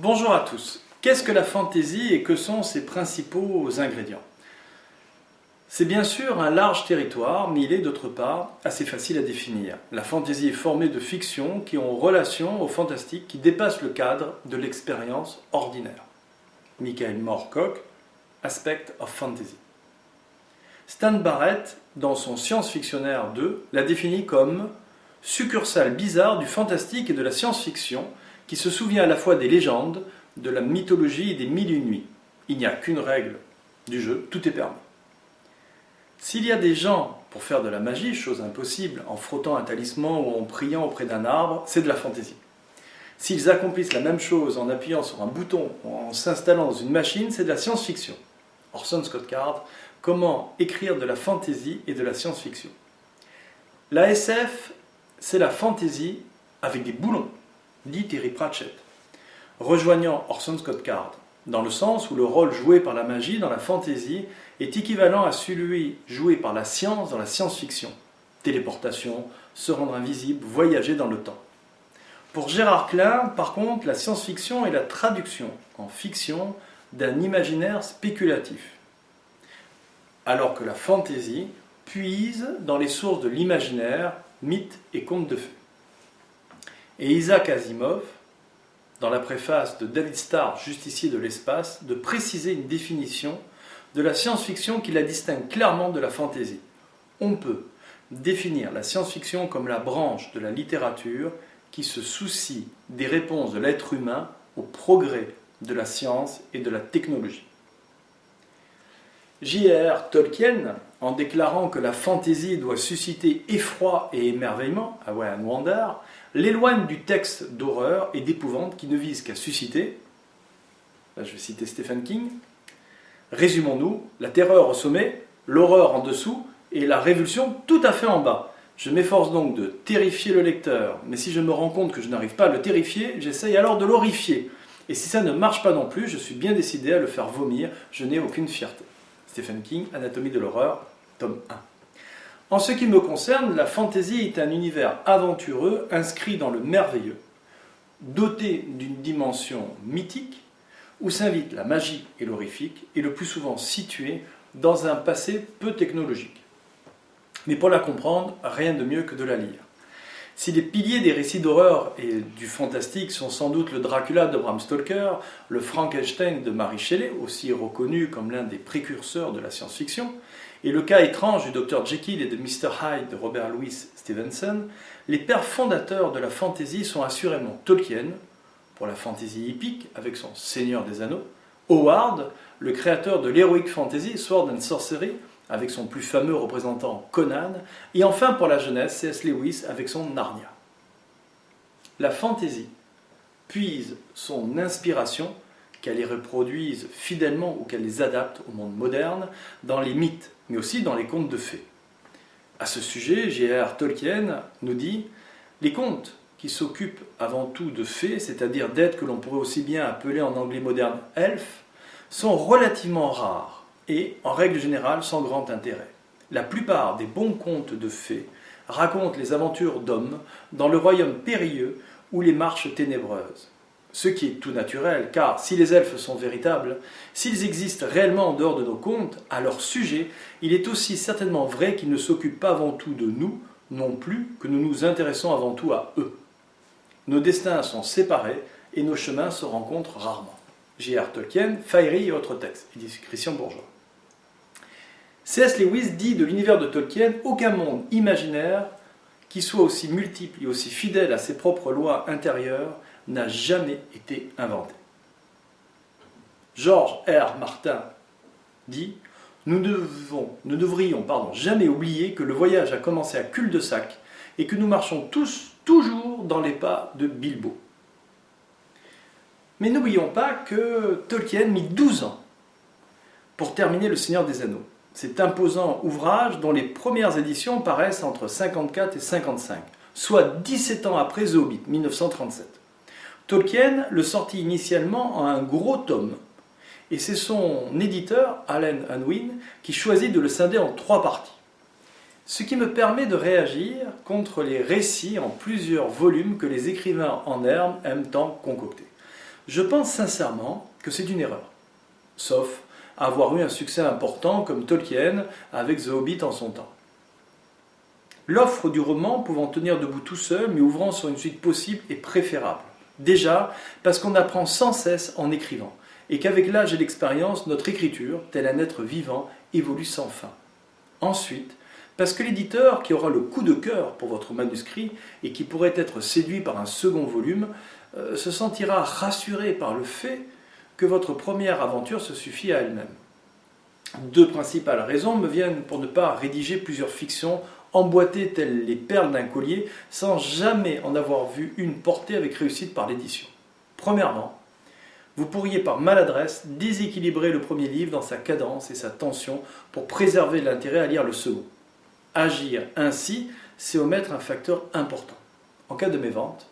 Bonjour à tous. Qu'est-ce que la fantaisie et que sont ses principaux ingrédients? C'est bien sûr un large territoire, mais il est d'autre part assez facile à définir. La fantaisie est formée de fictions qui ont relation au fantastique qui dépasse le cadre de l'expérience ordinaire. Michael Moorcock, Aspect of Fantasy. Stan Barrett, dans son Science-fictionnaire 2, la définit comme succursale bizarre du fantastique et de la science-fiction qui se souvient à la fois des légendes, de la mythologie et des mille et une nuits. Il n'y a qu'une règle du jeu, tout est permis. S'il y a des gens pour faire de la magie, chose impossible, en frottant un talisman ou en priant auprès d'un arbre, c'est de la fantaisie. S'ils accomplissent la même chose en appuyant sur un bouton ou en s'installant dans une machine, c'est de la science-fiction. Orson Scott Card, comment écrire de la fantaisie et de la science-fiction. La SF, c'est la fantaisie avec des boulons, dit Terry Pratchett, rejoignant Orson Scott Card, dans le sens où le rôle joué par la magie dans la fantaisie est équivalent à celui joué par la science dans la science-fiction. Téléportation, se rendre invisible, voyager dans le temps. Pour Gérard Klein, par contre, la science-fiction est la traduction en fiction d'un imaginaire spéculatif, alors que la fantaisie puise dans les sources de l'imaginaire, mythes et contes de fées. Et Isaac Asimov, dans la préface de David Starr, Justicier de l'espace, de préciser une définition de la science-fiction qui la distingue clairement de la fantaisie. On peut définir la science-fiction comme la branche de la littérature qui se soucie des réponses de l'être humain au progrès de la science et de la technologie. J.R.R. Tolkien, en déclarant que la fantaisie doit susciter effroi et émerveillement, Awe and Wonder, l'éloigne du texte d'horreur et d'épouvante qui ne vise qu'à susciter, là je vais citer Stephen King, résumons-nous, la terreur au sommet, l'horreur en dessous et la révulsion tout à fait en bas. Je m'efforce donc de terrifier le lecteur, mais si je me rends compte que je n'arrive pas à le terrifier, j'essaye alors de l'horrifier. Et si ça ne marche pas non plus, je suis bien décidé à le faire vomir, je n'ai aucune fierté. Stephen King, Anatomie de l'horreur, tome 1. En ce qui me concerne, la fantaisie est un univers aventureux inscrit dans le merveilleux, doté d'une dimension mythique, où s'invite la magie et l'horrifique, et le plus souvent situé dans un passé peu technologique. Mais pour la comprendre, rien de mieux que de la lire. Si les piliers des récits d'horreur et du fantastique sont sans doute le Dracula de Bram Stoker, le Frankenstein de Mary Shelley, aussi reconnu comme l'un des précurseurs de la science-fiction, et le cas étrange du Dr Jekyll et de Mr Hyde de Robert Louis Stevenson, les pères fondateurs de la fantaisie sont assurément Tolkien, pour la fantaisie épique avec son Seigneur des Anneaux, Howard, le créateur de l'heroic fantasy Sword and Sorcery, avec son plus fameux représentant Conan, et enfin pour la jeunesse, C.S. Lewis avec son Narnia. La fantaisie puise son inspiration, qu'elle les reproduise fidèlement ou qu'elle les adapte au monde moderne, dans les mythes, mais aussi dans les contes de fées. À ce sujet, J.R.R. Tolkien nous dit « Les contes qui s'occupent avant tout de fées, c'est-à-dire d'êtres que l'on pourrait aussi bien appeler en anglais moderne elfes, sont relativement rares, et, en règle générale, sans grand intérêt. La plupart des bons contes de fées racontent les aventures d'hommes dans le royaume périlleux ou les marches ténébreuses. Ce qui est tout naturel, car si les elfes sont véritables, s'ils existent réellement en dehors de nos contes, à leur sujet, il est aussi certainement vrai qu'ils ne s'occupent pas avant tout de nous, non plus que nous nous intéressons avant tout à eux. Nos destins sont séparés et nos chemins se rencontrent rarement. J.R.R. Tolkien, Fiery et autres textes, édition Christian Bourgeois. C.S. Lewis dit de l'univers de Tolkien « Aucun monde imaginaire qui soit aussi multiple et aussi fidèle à ses propres lois intérieures n'a jamais été inventé. » George R. Martin dit « Nous ne devrions jamais oublier que le voyage a commencé à cul-de-sac et que nous marchons tous toujours dans les pas de Bilbo. » Mais n'oublions pas que Tolkien mit 12 ans pour terminer Le Seigneur des Anneaux. Cet imposant ouvrage dont les premières éditions paraissent entre 54 et 55, soit 17 ans après The Hobbit, 1937. Tolkien le sortit initialement en un gros tome, et c'est son éditeur, Allen Unwin, qui choisit de le scinder en 3 parties. Ce qui me permet de réagir contre les récits en plusieurs volumes que les écrivains en herbe aiment tant concocter. Je pense sincèrement que c'est une erreur, sauf avoir eu un succès important comme Tolkien avec The Hobbit en son temps. L'offre du roman pouvant tenir debout tout seul, mais ouvrant sur une suite possible est préférable. Déjà, parce qu'on apprend sans cesse en écrivant, et qu'avec l'âge et l'expérience, notre écriture, tel un être vivant, évolue sans fin. Ensuite, parce que l'éditeur qui aura le coup de cœur pour votre manuscrit et qui pourrait être séduit par un second volume, se sentira rassuré par le fait que votre première aventure se suffit à elle-même. Deux principales raisons me viennent pour ne pas rédiger plusieurs fictions emboîtées telles les perles d'un collier sans jamais en avoir vu une portée avec réussite par l'édition. Premièrement, vous pourriez par maladresse déséquilibrer le premier livre dans sa cadence et sa tension pour préserver l'intérêt à lire le second. Agir ainsi, c'est omettre un facteur important. En cas de mévente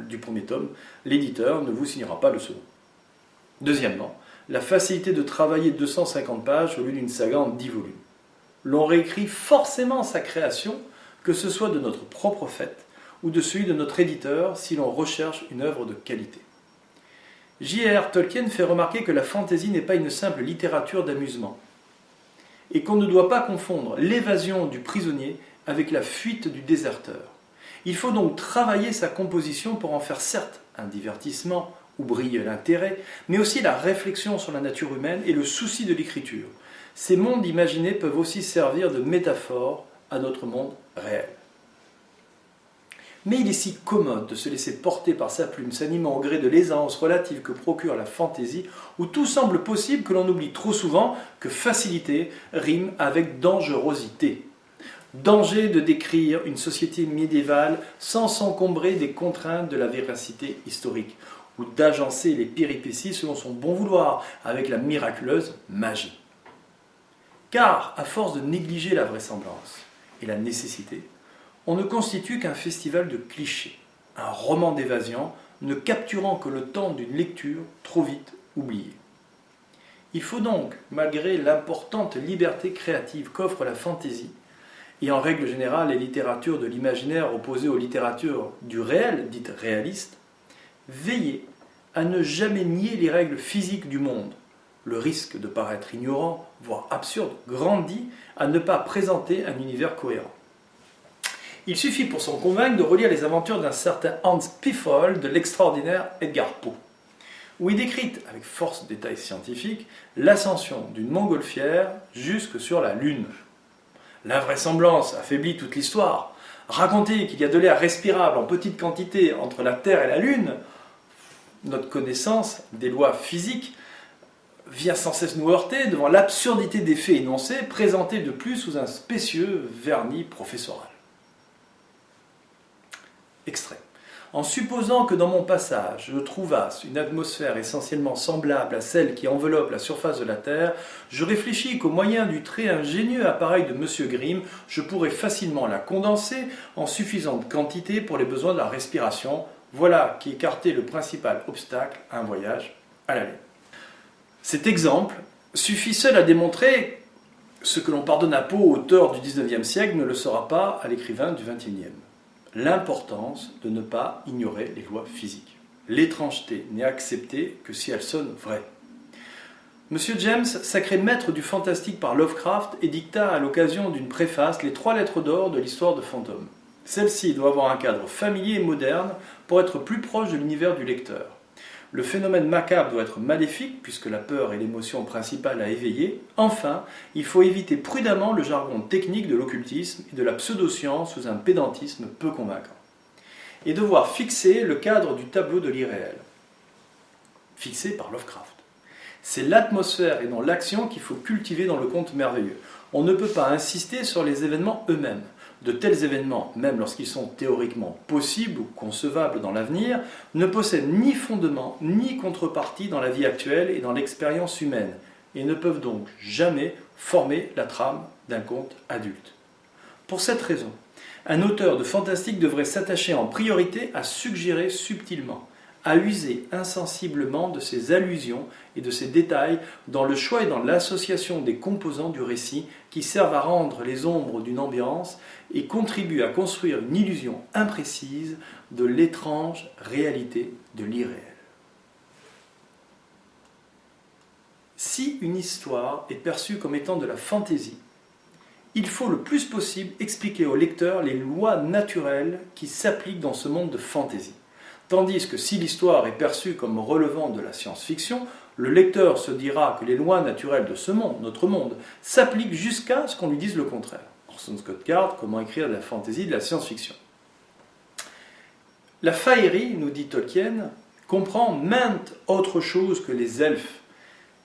du premier tome, l'éditeur ne vous signera pas le second. Deuxièmement, la facilité de travailler 250 pages au lieu d'une saga en 10 volumes. L'on réécrit forcément sa création, que ce soit de notre propre fait ou de celui de notre éditeur, si l'on recherche une œuvre de qualité. J.R.R. Tolkien fait remarquer que la fantaisie n'est pas une simple littérature d'amusement, et qu'on ne doit pas confondre l'évasion du prisonnier avec la fuite du déserteur. Il faut donc travailler sa composition pour en faire certes un divertissement où brille l'intérêt, mais aussi la réflexion sur la nature humaine et le souci de l'écriture. Ces mondes imaginés peuvent aussi servir de métaphore à notre monde réel. Mais il est si commode de se laisser porter par sa plume, s'animant au gré de l'aisance relative que procure la fantaisie, où tout semble possible que l'on oublie trop souvent que facilité rime avec dangerosité. Danger de décrire une société médiévale sans s'encombrer des contraintes de la véracité historique, ou d'agencer les péripéties selon son bon vouloir avec la miraculeuse magie. Car, à force de négliger la vraisemblance et la nécessité, on ne constitue qu'un festival de clichés, un roman d'évasion ne capturant que le temps d'une lecture trop vite oubliée. Il faut donc, malgré l'importante liberté créative qu'offre la fantaisie, et en règle générale les littératures de l'imaginaire opposées aux littératures du réel, dites réalistes, veiller à ne jamais nier les règles physiques du monde. Le risque de paraître ignorant, voire absurde, grandit à ne pas présenter un univers cohérent. Il suffit pour s'en convaincre de relire les aventures d'un certain Hans Piffoll de l'extraordinaire Edgar Poe, où il décrit, avec force de détails scientifiques, l'ascension d'une montgolfière jusque sur la Lune. L'invraisemblance affaiblit toute l'histoire. Raconter qu'il y a de l'air respirable en petite quantité entre la Terre et la Lune, notre connaissance des lois physiques vient sans cesse nous heurter devant l'absurdité des faits énoncés, présentés de plus sous un spécieux vernis professoral. Extrait. En supposant que dans mon passage je trouvasse une atmosphère essentiellement semblable à celle qui enveloppe la surface de la Terre, je réfléchis qu'au moyen du très ingénieux appareil de M. Grimm, je pourrais facilement la condenser en suffisante quantité pour les besoins de la respiration. Voilà qui écartait le principal obstacle à un voyage à la Lune. Cet exemple suffit seul à démontrer ce que l'on pardonne à Poe, auteur du XIXe siècle, ne le sera pas à l'écrivain du XXIe. L'importance de ne pas ignorer les lois physiques. L'étrangeté n'est acceptée que si elle sonne vraie. M. James, sacré maître du fantastique par Lovecraft, édicta à l'occasion d'une préface les 3 lettres d'or de l'histoire de Fantôme. Celle-ci doit avoir un cadre familier et moderne pour être plus proche de l'univers du lecteur. Le phénomène macabre doit être maléfique, puisque la peur est l'émotion principale à éveiller. Enfin, il faut éviter prudemment le jargon technique de l'occultisme et de la pseudoscience sous un pédantisme peu convaincant. Et devoir fixer le cadre du tableau de l'irréel, fixé par Lovecraft. C'est l'atmosphère et non l'action qu'il faut cultiver dans le conte merveilleux. On ne peut pas insister sur les événements eux-mêmes. De tels événements, même lorsqu'ils sont théoriquement possibles ou concevables dans l'avenir, ne possèdent ni fondement ni contrepartie dans la vie actuelle et dans l'expérience humaine, et ne peuvent donc jamais former la trame d'un conte adulte. Pour cette raison, un auteur de fantastique devrait s'attacher en priorité à suggérer subtilement, à user insensiblement de ses allusions et de ses détails dans le choix et dans l'association des composants du récit qui servent à rendre les ombres d'une ambiance et contribuent à construire une illusion imprécise de l'étrange réalité de l'irréel. Si une histoire est perçue comme étant de la fantaisie, il faut le plus possible expliquer au lecteur les lois naturelles qui s'appliquent dans ce monde de fantaisie. Tandis que si l'histoire est perçue comme relevant de la science-fiction, le lecteur se dira que les lois naturelles de ce monde, notre monde, s'appliquent jusqu'à ce qu'on lui dise le contraire. Orson Scott Card, comment écrire de la fantaisie, de la science-fiction. La faerie, nous dit Tolkien, comprend maintes autres choses que les elfes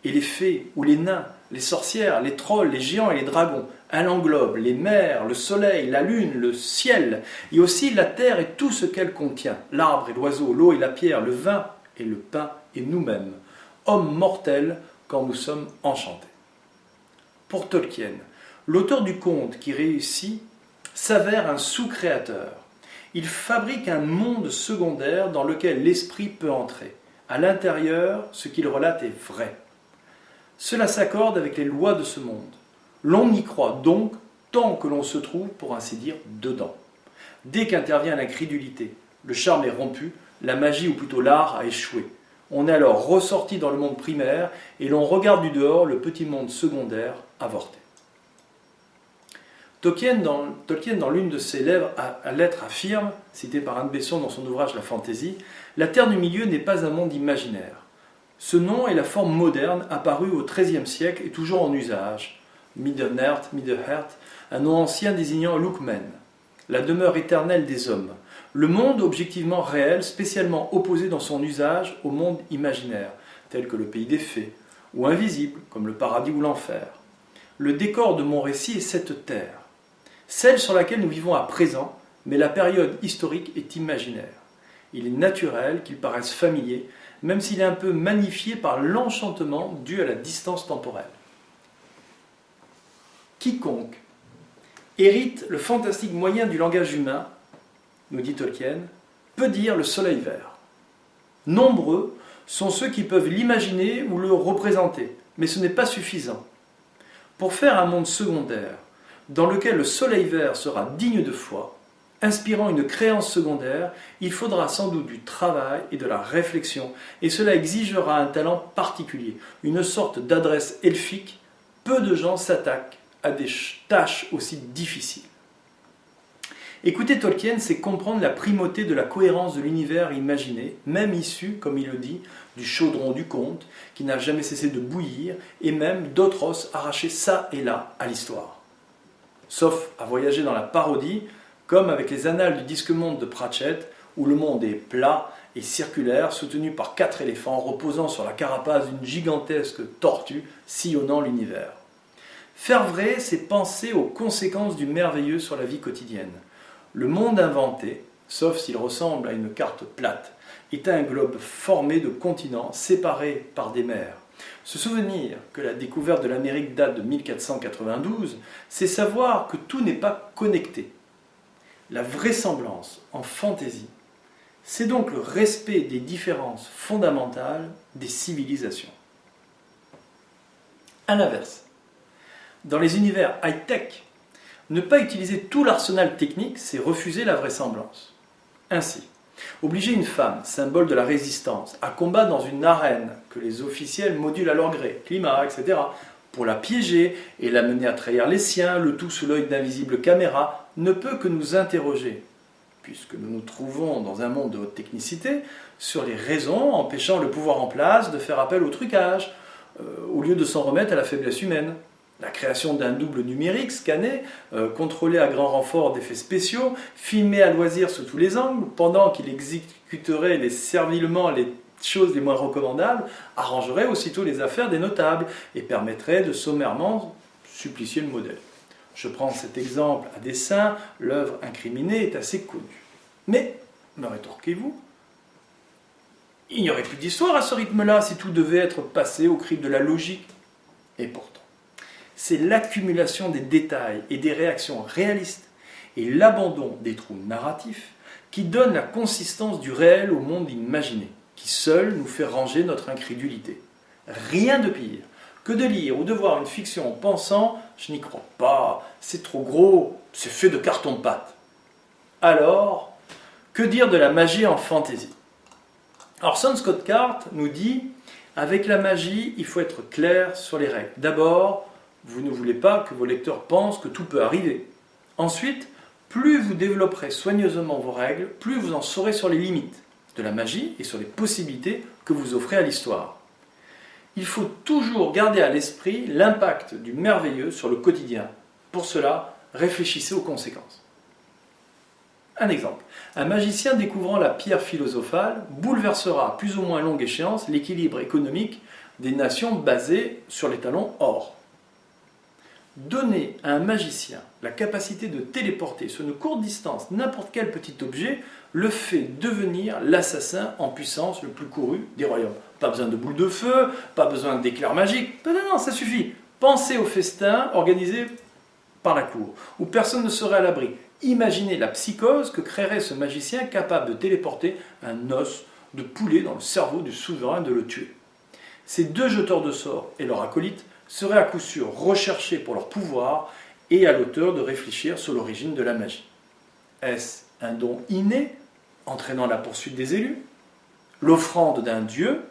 et les fées ou les nains, les sorcières, les trolls, les géants et les dragons. Elle englobe les mers, le soleil, la lune, le ciel, et aussi la terre et tout ce qu'elle contient, l'arbre et l'oiseau, l'eau et la pierre, le vin et le pain et nous-mêmes, hommes mortels quand nous sommes enchantés. Pour Tolkien, l'auteur du conte qui réussit s'avère un sous-créateur. Il fabrique un monde secondaire dans lequel l'esprit peut entrer. À l'intérieur, ce qu'il relate est vrai. Cela s'accorde avec les lois de ce monde. L'on y croit donc tant que l'on se trouve, pour ainsi dire, dedans. Dès qu'intervient l'incrédulité, le charme est rompu, la magie ou plutôt l'art a échoué. On est alors ressorti dans le monde primaire et l'on regarde du dehors le petit monde secondaire avorté. Tolkien, dans l'une de ses lettres, affirme, citée par Anne Besson dans son ouvrage La Fantaisie, « La Terre du Milieu n'est pas un monde imaginaire. Ce nom est la forme moderne apparue au XIIIe siècle et toujours en usage. Middle-earth, un nom ancien désignant Luqmen, la demeure éternelle des hommes. Le monde objectivement réel, spécialement opposé dans son usage au monde imaginaire, tel que le pays des fées, ou invisible, comme le paradis ou l'enfer. Le décor de mon récit est cette terre, celle sur laquelle nous vivons à présent, mais la période historique est imaginaire. Il est naturel qu'il paraisse familier, même s'il est un peu magnifié par l'enchantement dû à la distance temporelle. Quiconque hérite le fantastique moyen du langage humain, nous dit Tolkien, peut dire le soleil vert. Nombreux sont ceux qui peuvent l'imaginer ou le représenter, mais ce n'est pas suffisant. Pour faire un monde secondaire, dans lequel le soleil vert sera digne de foi, inspirant une créance secondaire, il faudra sans doute du travail et de la réflexion, et cela exigera un talent particulier, une sorte d'adresse elfique. Peu de gens s'attaquent à des tâches aussi difficiles. Écouter Tolkien, c'est comprendre la primauté de la cohérence de l'univers imaginé, même issu, comme il le dit, du chaudron du conte, qui n'a jamais cessé de bouillir, et même d'autres os arrachés ça et là à l'histoire. Sauf à voyager dans la parodie, comme avec les annales du disque-monde de Pratchett, où le monde est plat et circulaire, soutenu par 4 éléphants reposant sur la carapace d'une gigantesque tortue sillonnant l'univers. Faire vrai, c'est penser aux conséquences du merveilleux sur la vie quotidienne. Le monde inventé, sauf s'il ressemble à une carte plate, est un globe formé de continents séparés par des mers. Se souvenir que la découverte de l'Amérique date de 1492, c'est savoir que tout n'est pas connecté. La vraisemblance en fantaisie, c'est donc le respect des différences fondamentales des civilisations. A l'inverse, dans les univers high-tech, ne pas utiliser tout l'arsenal technique, c'est refuser la vraisemblance. Ainsi, obliger une femme, symbole de la résistance, à combattre dans une arène que les officiels modulent à leur gré, climat, etc., pour la piéger et la mener à trahir les siens, le tout sous l'œil d'invisibles caméras, ne peut que nous interroger, puisque nous nous trouvons dans un monde de haute technicité, sur les raisons empêchant le pouvoir en place de faire appel au trucage, au lieu de s'en remettre à la faiblesse humaine. La création d'un double numérique scanné, contrôlé à grand renfort d'effets spéciaux, filmé à loisir sous tous les angles, pendant qu'il exécuterait servilement les choses les moins recommandables, arrangerait aussitôt les affaires des notables et permettrait de sommairement supplicier le modèle. Je prends cet exemple à dessein, l'œuvre incriminée est assez connue. Mais, me rétorquez-vous, il n'y aurait plus d'histoire à ce rythme-là si tout devait être passé au crible de la logique. Et pourtant, c'est l'accumulation des détails et des réactions réalistes et l'abandon des trous narratifs qui donnent la consistance du réel au monde imaginé, qui seul nous fait ranger notre incrédulité. Rien de pire que de lire ou de voir une fiction en pensant « je n'y crois pas, c'est trop gros, c'est fait de carton-pâte ». Alors, que dire de la magie en fantaisie? Orson Scott Card nous dit Avec la magie, il faut être clair sur les règles. D'abord, vous ne voulez pas que vos lecteurs pensent que tout peut arriver. Ensuite, plus vous développerez soigneusement vos règles, plus vous en saurez sur les limites de la magie et sur les possibilités que vous offrez à l'histoire. Il faut toujours garder à l'esprit l'impact du merveilleux sur le quotidien. Pour cela, réfléchissez aux conséquences. Un exemple. Un magicien découvrant la pierre philosophale bouleversera à plus ou moins longue échéance l'équilibre économique des nations basées sur les talons or. Donner à un magicien la capacité de téléporter sur une courte distance n'importe quel petit objet le fait devenir l'assassin en puissance le plus couru des royaumes. Pas besoin de boules de feu, pas besoin d'éclairs magiques. Non, ça suffit. Pensez au festin organisé par la cour, où personne ne serait à l'abri. Imaginez la psychose que créerait ce magicien capable de téléporter un os de poulet dans le cerveau du souverain de le tuer. Ces deux jeteurs de sorts et leur acolyte seraient à coup sûr recherchés pour leur pouvoir et à l'auteur de réfléchir sur l'origine de la magie. Est-ce un don inné, entraînant la poursuite des élus? L'offrande d'un dieu,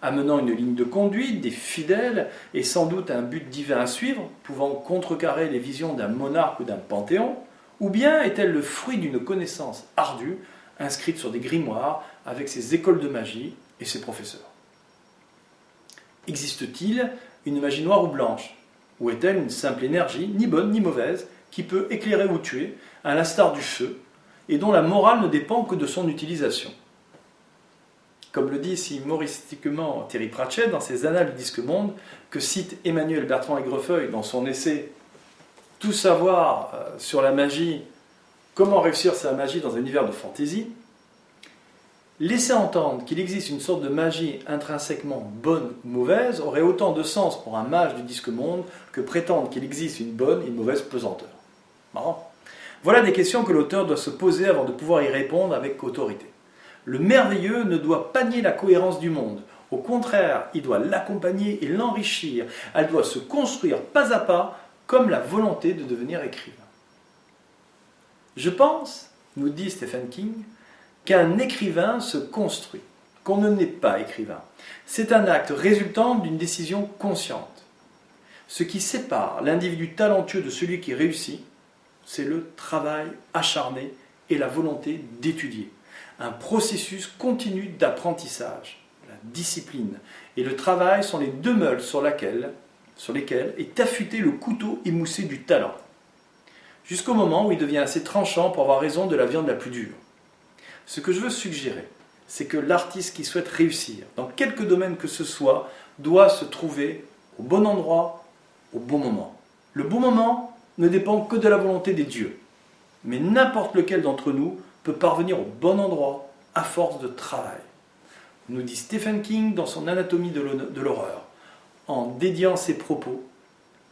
amenant une ligne de conduite, des fidèles et sans doute un but divin à suivre, pouvant contrecarrer les visions d'un monarque ou d'un panthéon? Ou bien est-elle le fruit d'une connaissance ardue, inscrite sur des grimoires, avec ses écoles de magie et ses professeurs? Existe-t-il une magie noire ou blanche? Ou est-elle une simple énergie, ni bonne ni mauvaise, qui peut éclairer ou tuer, à l'instar du feu, et dont la morale ne dépend que de son utilisation? Comme le dit si humoristiquement Terry Pratchett dans ses Annales du Disque Monde, que cite Emmanuel Bertrand Aigrefeuille dans son essai « Tout savoir sur la magie, comment réussir sa magie dans un univers de fantaisie », laisser entendre qu'il existe une sorte de magie intrinsèquement bonne ou mauvaise aurait autant de sens pour un mage du Disque Monde que prétendre qu'il existe une bonne et une mauvaise pesanteur. Marrant. Voilà des questions que l'auteur doit se poser avant de pouvoir y répondre avec autorité. Le merveilleux ne doit pas nier la cohérence du monde. Au contraire, il doit l'accompagner et l'enrichir. Elle doit se construire pas à pas, comme la volonté de devenir écrivain. Je pense, nous dit Stephen King, qu'un écrivain se construit, qu'on ne n'est pas écrivain. C'est un acte résultant d'une décision consciente. Ce qui sépare l'individu talentueux de celui qui réussit, c'est le travail acharné et la volonté d'étudier. Un processus continu d'apprentissage. La discipline et le travail sont les deux meules sur lesquelles est affûté le couteau émoussé du talent. Jusqu'au moment où il devient assez tranchant pour avoir raison de la viande la plus dure. Ce que je veux suggérer, c'est que l'artiste qui souhaite réussir, dans quelque domaine que ce soit, doit se trouver au bon endroit, au bon moment. Le bon moment ne dépend que de la volonté des dieux. Mais n'importe lequel d'entre nous peut parvenir au bon endroit à force de travail. Nous dit Stephen King dans son Anatomie de l'horreur, en dédiant ses propos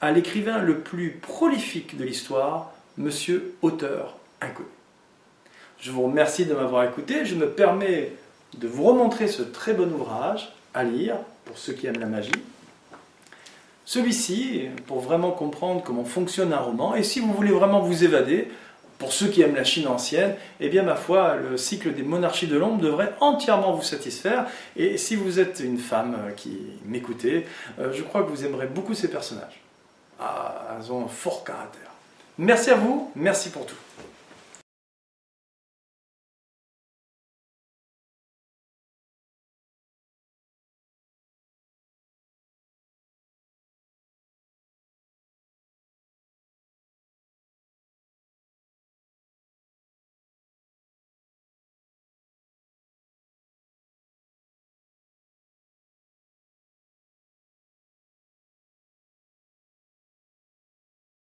à l'écrivain le plus prolifique de l'histoire, Monsieur Auteur Inconnu. Je vous remercie de m'avoir écouté. Je me permets de vous remontrer ce très bon ouvrage à lire pour ceux qui aiment la magie. Celui-ci, pour vraiment comprendre comment fonctionne un roman, et si vous voulez vraiment vous évader, pour ceux qui aiment la Chine ancienne, eh bien ma foi, le cycle des monarchies de l'ombre devrait entièrement vous satisfaire. Et si vous êtes une femme qui m'écoutez, je crois que vous aimerez beaucoup ces personnages. Ah, elles ont un fort caractère. Merci à vous, merci pour tout.